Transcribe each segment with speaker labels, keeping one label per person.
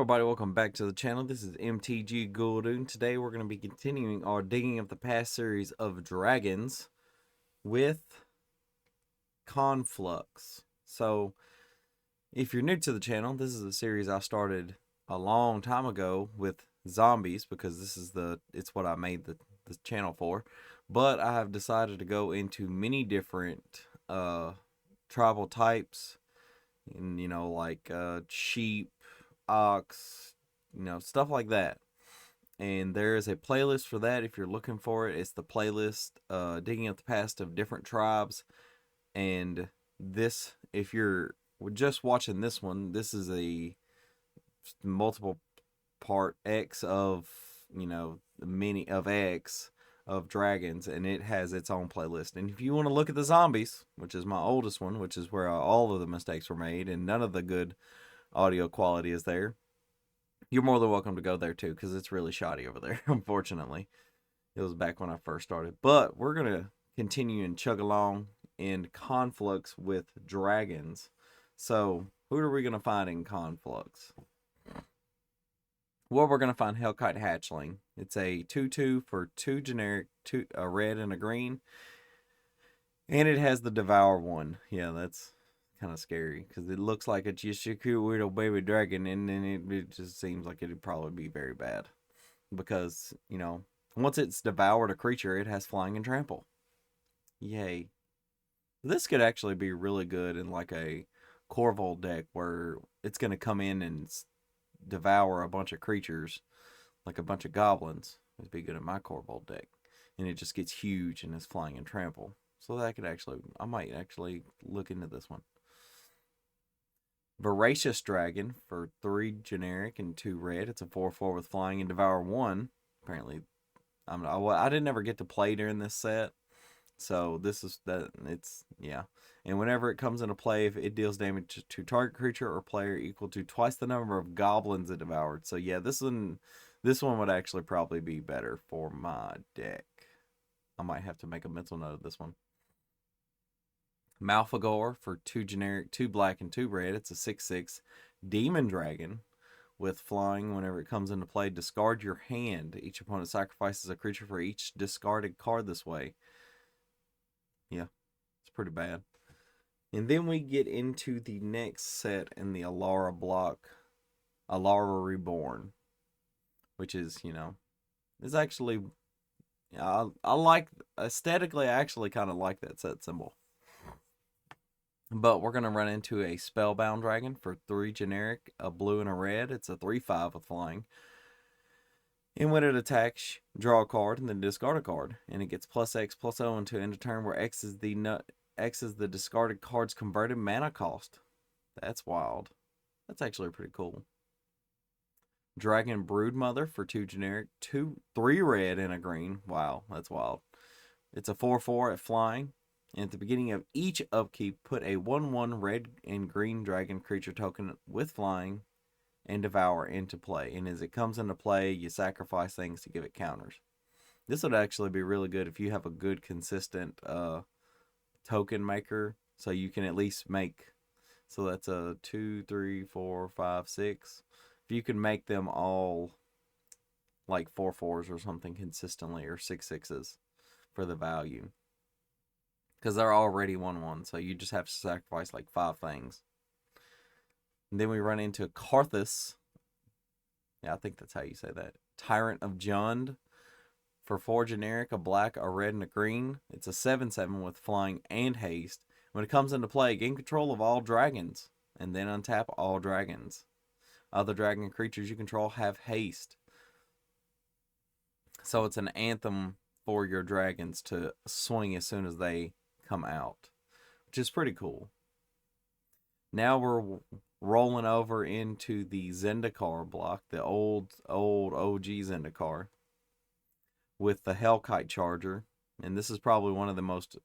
Speaker 1: everybody, welcome back to the channel. This is MTG Guldoon. Today we're going to be continuing our Digging of the Past series of dragons with Conflux. So, if you're new to the channel, this is a series I started a long time ago with zombies because it's what I made the channel for. But I have decided to go into many different tribal types, and like sheep, ox, stuff like that. And there is a playlist for that if you're looking for it. It's the playlist Digging Up the Past of different tribes. And this, if you're just watching this one, this is a multiple part X of, many of X of dragons, and it has its own playlist. And if you want to look at the zombies, which is my oldest one, which is where all of the mistakes were made and none of the good audio quality is there, you're more than welcome to go there too, because it's really shoddy over there. Unfortunately, it was back when I first started. But we're gonna continue and chug along in Conflux with dragons. So who are we gonna find in Conflux? Well, we're gonna find Hellkite Hatchling. It's a 2/2 for 2 generic, a red and a green, and it has the Devour one. Yeah, that's kind of scary because it looks like it's just a cute little baby dragon, and then it just seems like it'd probably be very bad because once it's devoured a creature, it has flying and trample. Yay! This could actually be really good in like a Corval deck where it's going to come in and devour a bunch of creatures, like a bunch of goblins. It'd be good in my Corval deck, and it just gets huge and is flying and trample. So that could actually, I might actually look into this one. Voracious Dragon for 3 generic and 2 red. It's a 4/4 with flying and devour 1. Apparently, I didn't ever get to play during this set, so this is that. It's yeah. And whenever it comes into play, if it deals damage to target creature or player equal to twice the number of goblins it devoured. So yeah, this one would actually probably be better for my deck. I might have to make a mental note of this one. Malfagor for 2 generic, 2 black, and 2 red. It's a 6/6 demon dragon with flying. Whenever it comes into play, discard your hand. Each opponent sacrifices a creature for each discarded card this way. Yeah, it's pretty bad. And then we get into the next set in the Alara block, Alara Reborn, which is, is actually, I like, aesthetically, I actually kind of like that set symbol. But we're going to run into a Spellbound Dragon for 3 generic, a blue and a red. It's a 3/5 with flying. And when it attacks, draw a card and then discard a card. And it gets +X/+0 until end of turn, where X is the discarded card's converted mana cost. That's wild. That's actually pretty cool. Dragon Broodmother for 2 generic, 3 red and a green. Wow, that's wild. It's a 4/4 at flying. And at the beginning of each upkeep, put a 1/1 red and green dragon creature token with flying and devour into play. And as it comes into play, you sacrifice things to give it counters. This would actually be really good if you have a good, consistent token maker. So you can at least make, so that's a 2, 3, 4, 5, 6. If you can make them all like 4/4s or something consistently, or 6/6s for the value. Because they're already 1/1, so you just have to sacrifice like 5 things. And then we run into Karthus. Yeah, I think that's how you say that. Tyrant of Jund for 4 generic, a black, a red, and a green. It's a 7/7 with flying and haste. When it comes into play, gain control of all dragons, and then untap all dragons. Other dragon creatures you control have haste. So it's an anthem for your dragons to swing as soon as they come out, which is pretty cool. Now we're rolling over into the Zendikar block, the old OG Zendikar, with the Hellkite Charger, and this is probably one of the most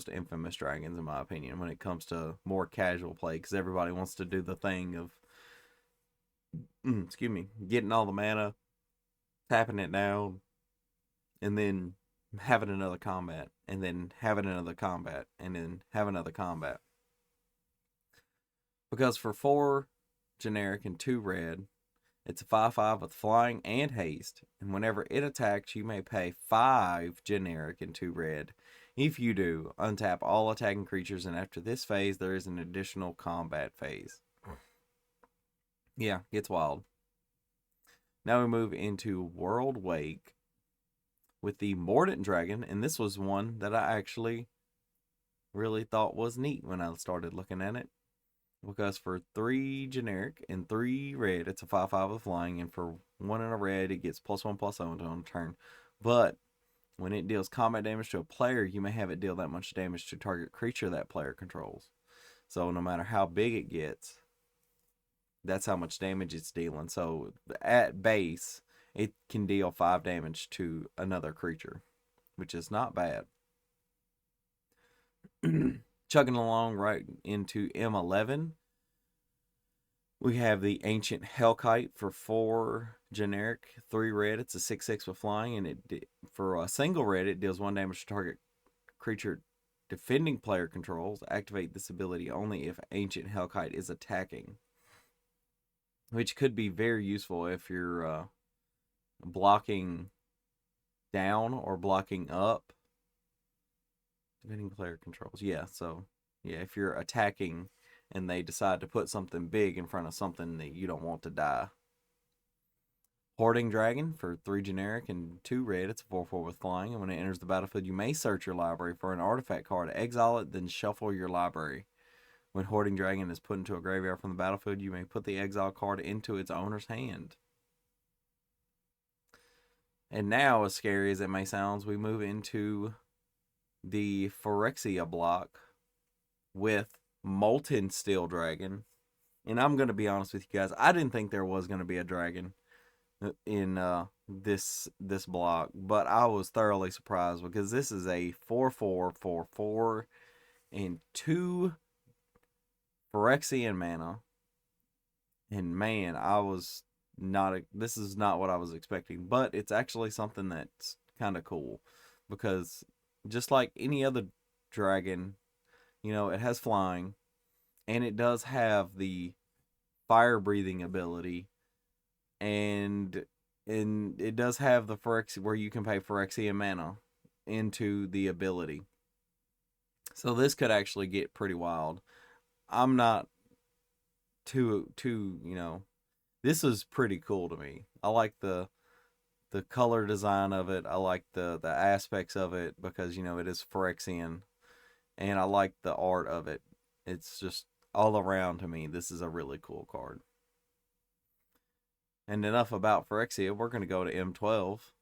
Speaker 1: infamous dragons in my opinion when it comes to more casual play, because everybody wants to do the thing of getting all the mana, tapping it down, and then having another combat, and then having another combat, and then have another combat. Because for 4 generic and 2 red. It's a 5/5 with flying and haste, and whenever it attacks, you may pay 5 generic and 2 red. If you do, untap all attacking creatures, and after this phase, there is an additional combat phase. Yeah, gets wild. Now we move into World Wake with the Mordant Dragon, and this was one that I actually really thought was neat when I started looking at it. Because for 3 generic and 3 red, it's a 5/5 with flying, and for 1 in a red, it gets +1/+0 on turn. But when it deals combat damage to a player, you may have it deal that much damage to target creature that player controls. So no matter how big it gets, that's how much damage it's dealing. So at base, it can deal 5 damage to another creature, which is not bad. Chugging along right into M11, we have the Ancient Hellkite for 4 generic, 3 red. It's a 6/6 with flying, and for a single red, it deals 1 damage to target creature defending player controls. Activate this ability only if Ancient Hellkite is attacking, which could be very useful if you're blocking down or blocking up. Defending player controls. Yeah, so yeah, if you're attacking and they decide to put something big in front of something that you don't want to die. Hoarding Dragon for 3 generic and 2 red. It's a 4/4 with flying, and when it enters the battlefield, you may search your library for an artifact card, exile it, then shuffle your library. When Hoarding Dragon is put into a graveyard from the battlefield, you may put the exile card into its owner's hand. And now, as scary as it may sound, we move into the Phyrexia block with Molten Steel Dragon. And I'm going to be honest with you guys, I didn't think there was going to be a dragon in this block, but I was thoroughly surprised because this is a 4/4/4/4 and 2 Phyrexian mana. And man, this is not what I was expecting, but it's actually something that's kind of cool because just like any other dragon, it has flying, and it does have the fire breathing ability, and it does have the Phyrexia where you can pay Phyrexian mana into the ability. So this could actually get pretty wild. I'm not too this is pretty cool to me. I like the color design of it. I like the aspects of it because it is Phyrexian, and I like the art of it. It's just all around, to me, this is a really cool card. And enough about Phyrexia. We're going to go to M12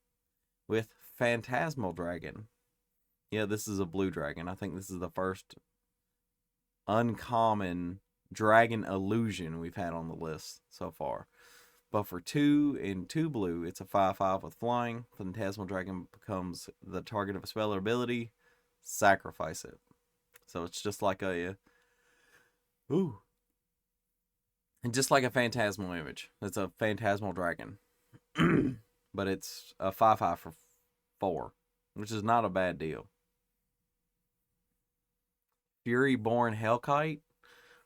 Speaker 1: with Phantasmal Dragon. Yeah, this is a blue dragon. I think this is the first uncommon dragon illusion we've had on the list so far. But for 2 and 2 blue, it's a 5/5 with flying. Phantasmal Dragon becomes the target of a spell or ability. Sacrifice it. So it's just like a and just like a phantasmal image. It's a Phantasmal Dragon. But it's a 5/5 for 4, which is not a bad deal. Furyborn Hellkite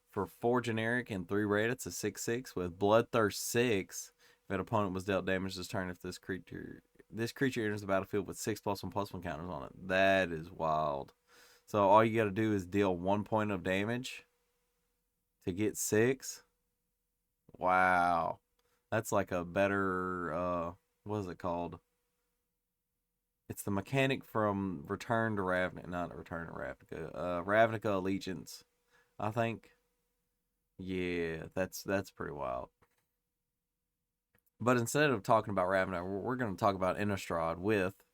Speaker 1: for 4 generic and 3 red. It's a 6/6 with Bloodthirst 6. If an opponent was dealt damage this turn, if this creature enters the battlefield with 6+1/+1 counters on it. That is wild. So all you got to do is deal 1 point of damage to get 6. Wow. That's like a better, what is it called? It's the mechanic from Return to Ravnica, not Return to Ravnica, Ravnica Allegiance, I think. Yeah, that's pretty wild. But instead of talking about Ravnica, we're going to talk about Innistrad with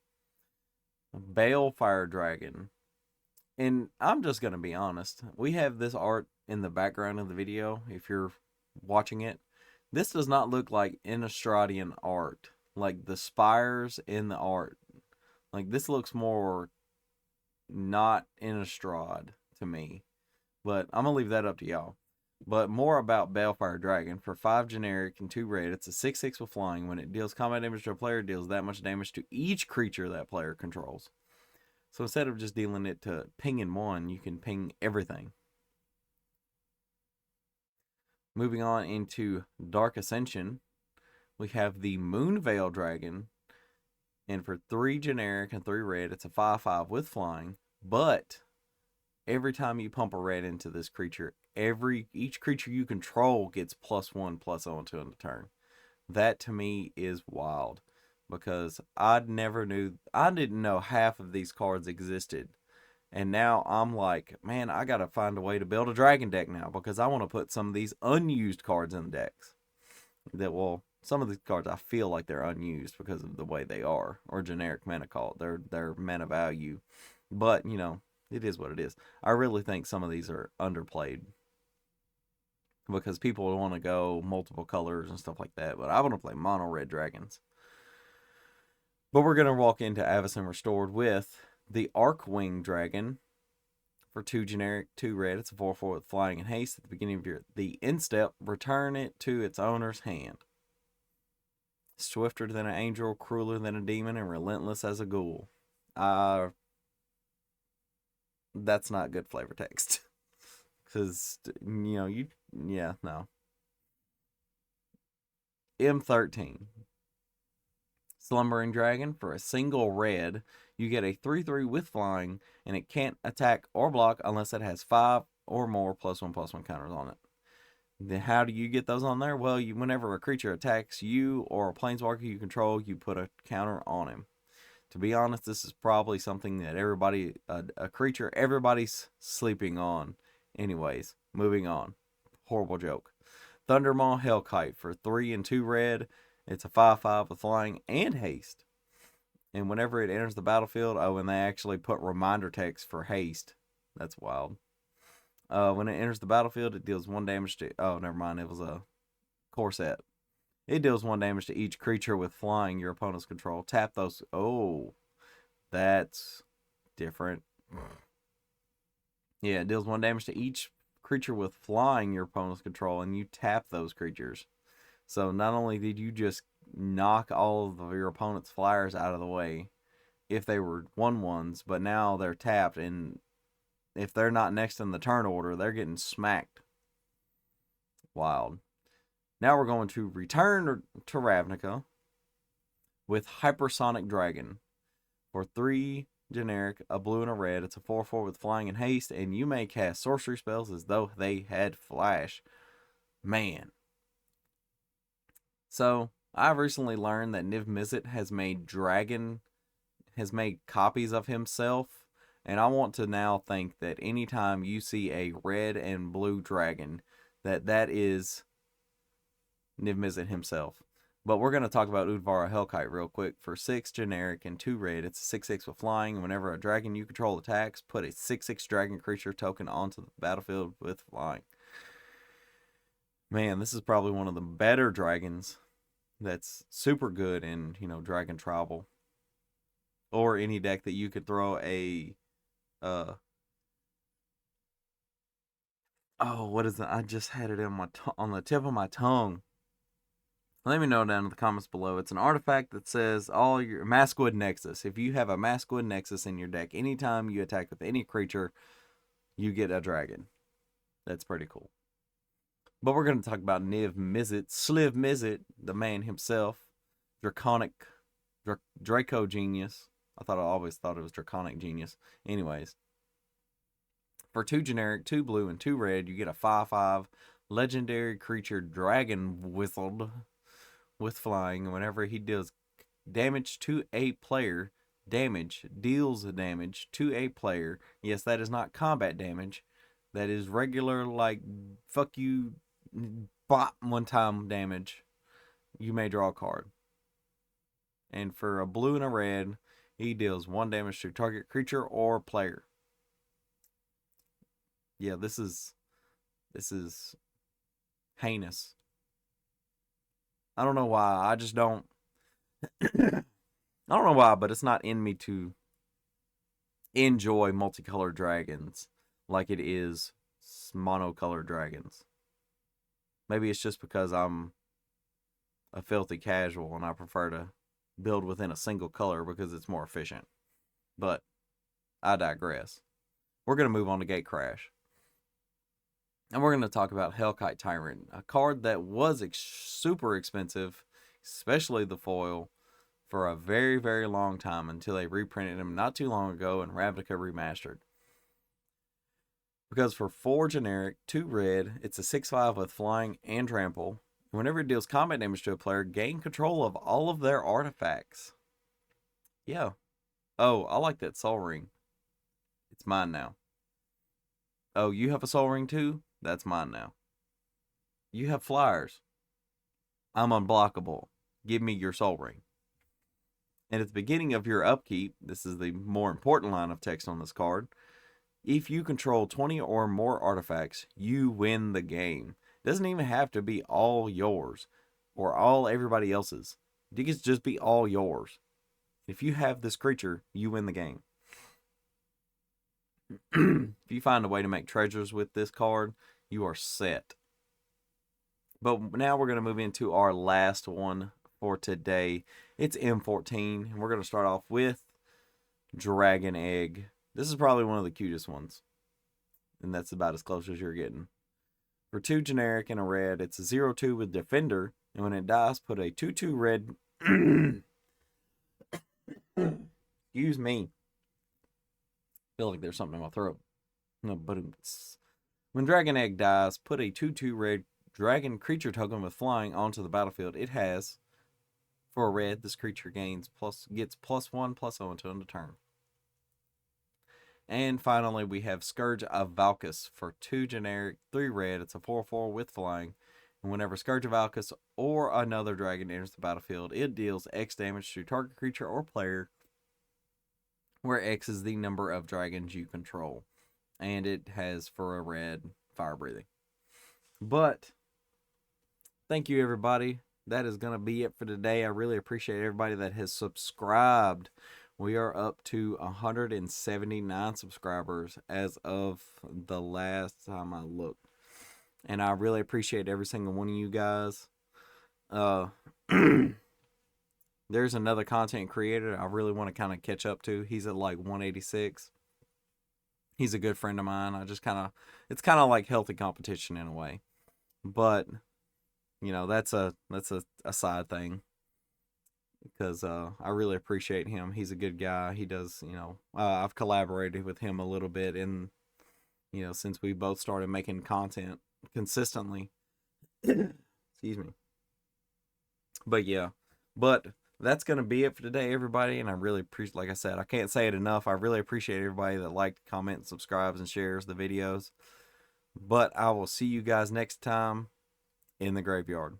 Speaker 1: Balefire Dragon. And I'm just going to be honest. We have this art in the background of the video, if you're watching it. This does not look like Innistradian art. Like the spires in the art. Like this looks more not Innistrad to me. But I'm going to leave that up to y'all. But more about Balefire Dragon. For 5 generic and 2 red, it's a 6/6 with flying. When it deals combat damage to a player, it deals that much damage to each creature that player controls. So instead of just dealing it to pinging one, you can ping everything. Moving on into Dark Ascension, we have the Moonveil Dragon. And for 3 generic and 3 red, it's a 5/5 with flying. But every time you pump a red into this creature, each creature you control gets +1/+0 to the turn. That to me is wild, because I didn't know half of these cards existed. And now I'm like, man, I gotta find a way to build a dragon deck now, because I want to put some of these unused cards in the decks. Some of these cards I feel like they're unused because of the way they are, or generic mana call. They're mana value, but it is what it is. I really think some of these are underplayed, because people want to go multiple colors and stuff like that, but I want to play mono red dragons. But we're going to walk into Avacyn Restored with the Arcwing Dragon. For 2 generic, 2 red, it's a 4/4 with flying and haste. At the beginning of the end step, return it to its owner's hand. Swifter than an angel, crueler than a demon, and relentless as a ghoul. That's not good flavor text. Because, no. M14. Slumbering Dragon. For a single red, you get a 3/3 with flying, and it can't attack or block unless it has 5 or more +1/+1 counters on it. Then how do you get those on there? Well, whenever a creature attacks you or a planeswalker you control, you put a counter on him. To be honest, this is probably something that a creature everybody's sleeping on. Anyways, moving on. Horrible joke. Thundermaw Hellkite. For 3 and 2 red, it's a 5/5 with flying and haste. And whenever it enters the battlefield, and they actually put reminder text for haste. That's wild. When it enters the battlefield, it deals 1 damage to... Oh, never mind. It was a core set. It deals 1 damage to each creature with flying your opponent's control. Tap those... Oh, that's different. Yeah, it deals 1 damage to each creature with flying your opponent's control, and you tap those creatures. So not only did you just knock all of your opponent's flyers out of the way if they were 1/1s, but now they're tapped, and if they're not next in the turn order, they're getting smacked. Wild. Now we're going to return to Ravnica with Hypersonic Dragon. For 3 generic, a blue and a red, it's a 4/4 with flying and haste, and you may cast sorcery spells as though they had flash. Man. So, I've recently learned that Niv Mizzet has made copies of himself, and I want to now think that anytime you see a red and blue dragon, that is Niv Mizzet himself. But we're going to talk about Udvara Hellkite real quick. For 6 generic and 2 red, it's a 6/6 with flying, and whenever a dragon you control attacks, put a 6/6 dragon creature token onto the battlefield with flying. Man, this is probably one of the better dragons that's super good in, Dragon Tribal. Or any deck that you could throw what is it? I just had it on the tip of my tongue. Let me know down in the comments below. It's an artifact that says all your Maskwood Nexus. If you have a Maskwood Nexus in your deck, anytime you attack with any creature, you get a dragon. That's pretty cool. But we're going to talk about Niv Mizzet, Sliv Mizzet, the man himself, Draco Genius. I always thought it was Draconic Genius. Anyways, for 2 generic, 2 blue, and 2 red, you get a 5/5 legendary creature Dragon Whistled with flying. Whenever he deals damage to a player, deals damage to a player. Yes, that is not combat damage. That is regular, like, fuck you, bop, 1-time damage. You may draw a card. And for a blue and a red, he deals 1 damage to target creature or player. Yeah, this is heinous. I don't know why. I just don't. I don't know why, but it's not in me to enjoy multicolored dragons like it is monocolored dragons. Maybe it's just because I'm a filthy casual and I prefer to build within a single color because it's more efficient. But I digress. We're going to move on to Gatecrash. And we're going to talk about Hellkite Tyrant, a card that was super expensive, especially the foil, for a very, very long time until they reprinted him not too long ago in Ravnica Remastered. Because for 4 generic, 2 red, it's a 6/5 with flying and trample. And whenever it deals combat damage to a player, gain control of all of their artifacts. Yeah. Oh, I like that Soul Ring. It's mine now. Oh, you have a Soul Ring too? That's mine now. You have flyers. I'm unblockable. Give me your Soul Ring. And at the beginning of your upkeep, this is the more important line of text on this card. If you control 20 or more artifacts, you win the game. It doesn't even have to be all yours or all everybody else's. It can just be all yours. If you have this creature, you win the game. If you find a way to make treasures with this card, you are set. But now we're going to move into our last one for today. It's M14, and we're going to start off with Dragon Egg. This is probably one of the cutest ones, and that's about as close as you're getting. For 2 generic and a red, it's a 0/2 with Defender, and when it dies, put a 2/2 red... Excuse me. I feel like there's something in my throat. No, but when Dragon Egg dies, put a 2/2 red dragon creature token with flying onto the battlefield. It has, for a red, this creature gets +1/+0 until end of turn. And finally, we have Scourge of Valkus for 2 generic, 3 red. It's a 4/4 with flying. And whenever Scourge of Valkus or another dragon enters the battlefield, it deals X damage to target creature or player, where X is the number of dragons you control. And it has, for a red, fire breathing. But thank you, everybody. That is going to be it for today. I really appreciate everybody that has subscribed. We are up to 179 subscribers as of the last time I looked. And I really appreciate every single one of you guys. There's another content creator I really want to kind of catch up to. He's at like 186. He's a good friend of mine. It's kind of like healthy competition in a way. But, you know, that's a side thing. Because I really appreciate him. He's a good guy. He does, you know, I've collaborated with him a little bit in, you know, since we both started making content consistently. Excuse me. But yeah, that's going to be it for today, everybody. And I really appreciate, like I said, I can't say it enough. I really appreciate everybody that liked, comments, subscribes, and shares the videos. But I will see you guys next time in the graveyard.